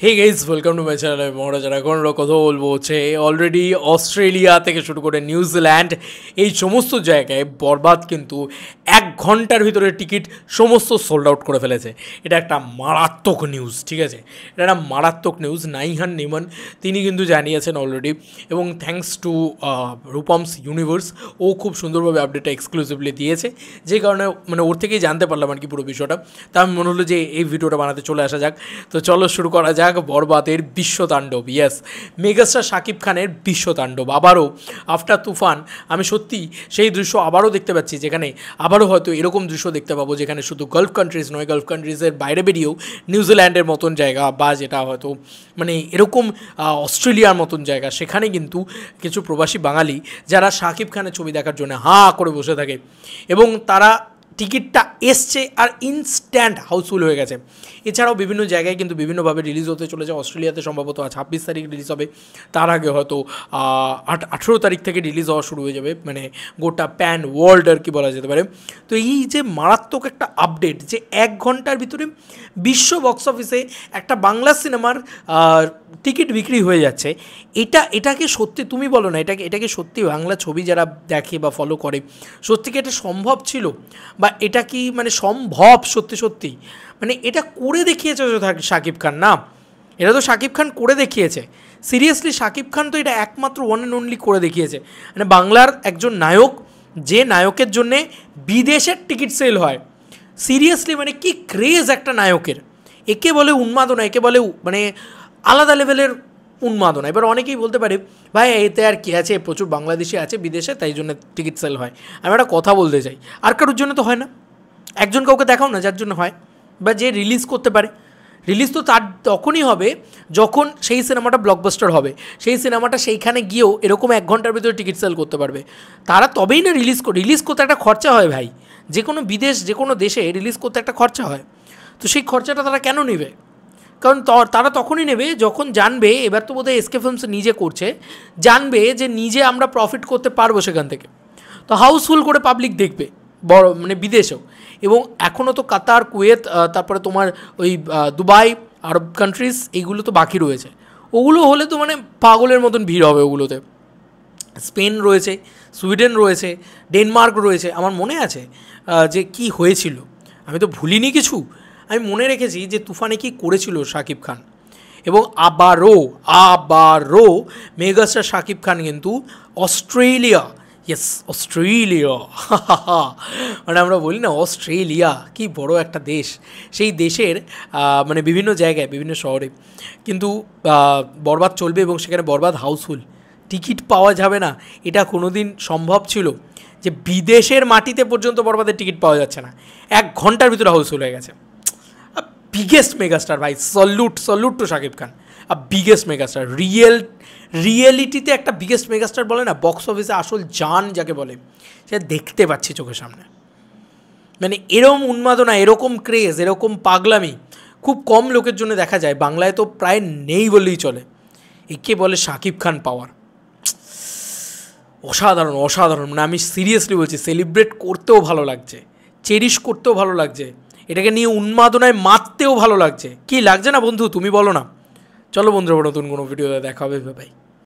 Hey guys welcome to my channel. মহারাজ এখন আমরা কথা বলবো হচ্ছে অলরেডি অস্ট্রেলিয়া থেকে শুরু করে নিউজিল্যান্ড এই সমস্ত জায়গায় বরবাদ কিন্তু 1 ঘন্টার ভিতরে টিকিট সমস্ত সোল্ড আউট করে ফেলেছে। এটা একটা মারাত্মক নিউজ, ঠিক আছে, এটা একটা মারাত্মক নিউজ। নাইহান নিমান তিনি কিন্তু জানিয়েছেন অলরেডি, এবং থ্যাঙ্কস টু রূপমস ইউনিভার্স, ও খুব সুন্দরভাবে আপডেটটা এক্সক্লুসিভলি দিয়েছে, যে কারণে মানে ওর থেকেই জানতে পারলাম আর কি পুরো বিষয়টা। তা আমি মনে হলো যে এই ভিডিওটা বানাতে চলে আসা যাক। তো চলো শুরু করা যাক বরবাদের বিশ্বতাণ্ডব। ইয়েস, মেগাস্টার শাকিব খানের বিশ্বতাণ্ডব আবারও আফটার তুফান। আমি সত্যি সেই দৃশ্য আবারও দেখতে পাচ্ছি, যেখানে আবারও হয়তো এরকম দৃশ্য দেখতে পাবো, যেখানে শুধু গালফ কান্ট্রিজ নয়, গালফ কান্ট্রিজের বাইরে বেরিয়েও নিউজিল্যান্ডের মতন জায়গা, বা যেটা হয়তো মানে এরকম অস্ট্রেলিয়ার মতন জায়গা, সেখানে কিন্তু কিছু প্রবাসী বাঙালি যারা শাকিব খানের ছবি দেখার জন্য হাঁ করে বসে থাকে, এবং তারা টিকিটটা এসছে আর ইনস্ট্যান্ট হাউসফুল হয়ে গেছে। এছাড়াও বিভিন্ন জায়গায় কিন্তু বিভিন্নভাবে রিলিজ হতে চলেছে। অস্ট্রেলিয়াতে সম্ভবত 26 তারিখ রিলিজ হবে, তার আগে হয়তো 18 তারিখ থেকে রিলিজ হওয়া শুরু হয়ে যাবে, মানে গোটা প্যান ওয়ার্ল্ড আর কি বলা যেতে পারে। তো এই যে মারাত্মক একটা আপডেট, যে 1 ঘন্টার ভিতরে বিশ্ব বক্স অফিসে একটা বাংলা সিনেমার টিকিট বিক্রি হয়ে যাচ্ছে, এটাকে সত্যি তুমি বলো না, এটাকে সত্যি বাংলা ছবি যারা দেখে বা ফলো করে, সত্যি কি এটা সম্ভব ছিল, বা এটা কি মানে সম্ভব সত্যি সত্যি, মানে এটা করে দেখিয়েছে শাকিব খান না, এটা তো শাকিব খান করে দেখিয়েছে। সিরিয়াসলি শাকিব খান তো এটা একমাত্র ওয়ান অ্যান্ড অনলি করে দেখিয়েছে, মানে বাংলার একজন নায়ক, যে নায়কের জন্যে বিদেশের টিকিট সেল হয়। সিরিয়াসলি মানে কি ক্রেজ একটা নায়কের, একে বলে উন্মাদনা, একে বলে মানে আলাদা লেভেলের উন্মাদনা। এবার অনেকেই বলতে পারে ভাই এতে আর কী আছে, প্রচুর বাংলাদেশি আছে বিদেশে, তাই জন্য টিকিট সেল হয়। আমি একটা কথা বলতে চাই, আর কারোর জন্য তো হয় না, একজন কাউকে দেখাও না যার জন্য হয়, বা যে রিলিজ করতে পারে। রিলিজ তো তার তখনই হবে যখন সেই সিনেমাটা ব্লকবাস্টার হবে, সেই সিনেমাটা সেইখানে গিয়েও এরকম 1 ঘন্টার ভিতরে টিকিট সেল করতে পারবে, তারা তবেই না রিলিজ করতে একটা খরচা হয় ভাই। যে কোনো বিদেশ, যে কোনো দেশে রিলিজ করতে একটা খরচা হয়, তো সেই খরচাটা তারা কেন নেবে? কারণ তারা তখনই নেবে যখন জানবে, এবার তো বোধহয় এসকে ফিল্মস নিজে করছে, জানবে যে নিজে আমরা প্রফিট করতে পারবো সেখান থেকে, তো হাউসফুল করে পাবলিক দেখবে বড় মানে বিদেশেও। এবং এখনও তো কাতার, কুয়েত, তারপরে তোমার ওই দুবাই, আরব কান্ট্রিজ, এইগুলো তো বাকি রয়েছে। ওগুলো হলে তো মানে পাগলের মতন ভিড় হবে ওগুলোতে। স্পেন রয়েছে, সুইডেন রয়েছে, ডেনমার্ক রয়েছে। আমার মনে আছে যে কি হয়েছিল, আমি তো ভুলিনি কিছু, আমি মনে রেখেছি যে তুফানে কি করেছিল শাকিব খান। এবং আবারও মেগাস্টার শাকিব খান কিন্তু অস্ট্রেলিয়া, অস্ট্রেলিয়া মানে আমরা বলি না অস্ট্রেলিয়া কি বড় একটা দেশ, সেই দেশের মানে বিভিন্ন জায়গায়, বিভিন্ন শহরে কিন্তু বরবাদ চলবে, এবং সেখানে বরবাদ হাউসফুল। টিকিট পাওয়া যাবে না, এটা কোনো দিন সম্ভব ছিল? যে বিদেশের মাটিতে পর্যন্ত বরবাদের টিকিট পাওয়া যাচ্ছে না, 1 ঘন্টার ভিতরে হাউসফুল হয়ে গেছে। বিগেস্ট মেগাস্টার ভাই, সল্যুট two Shakib Khan, biggest megastar. রিয়েলিটিতে একটা বিগেস্ট মেগাস্টার বলে না, বক্স অফিসে আসল জান যাকে বলে, সেটা দেখতে পাচ্ছি চোখের সামনে। মানে এরকম উন্মাদনা, এরকম ক্রেজ, এরকম পাগলামি খুব কম লোকের জন্য দেখা যায়, বাংলায় তো প্রায় নেই বললেই চলে। একে বলে শাকিব খান পাওয়ার। অসাধারণ অসাধারণ, মানে আমি সিরিয়াসলি বলছি, সেলিব্রেট করতেও ভালো লাগছে, চেরিশ করতেও ভালো লাগছে, এটাকে নিয়ে উন্মাদনায় মাততেও ভালো লাগছে। কি লাগছে না বন্ধু, তুমি বলো না? চলো বন্ধুরা, নতুন কোনো ভিডিওতে দেখা হবে, ভাই।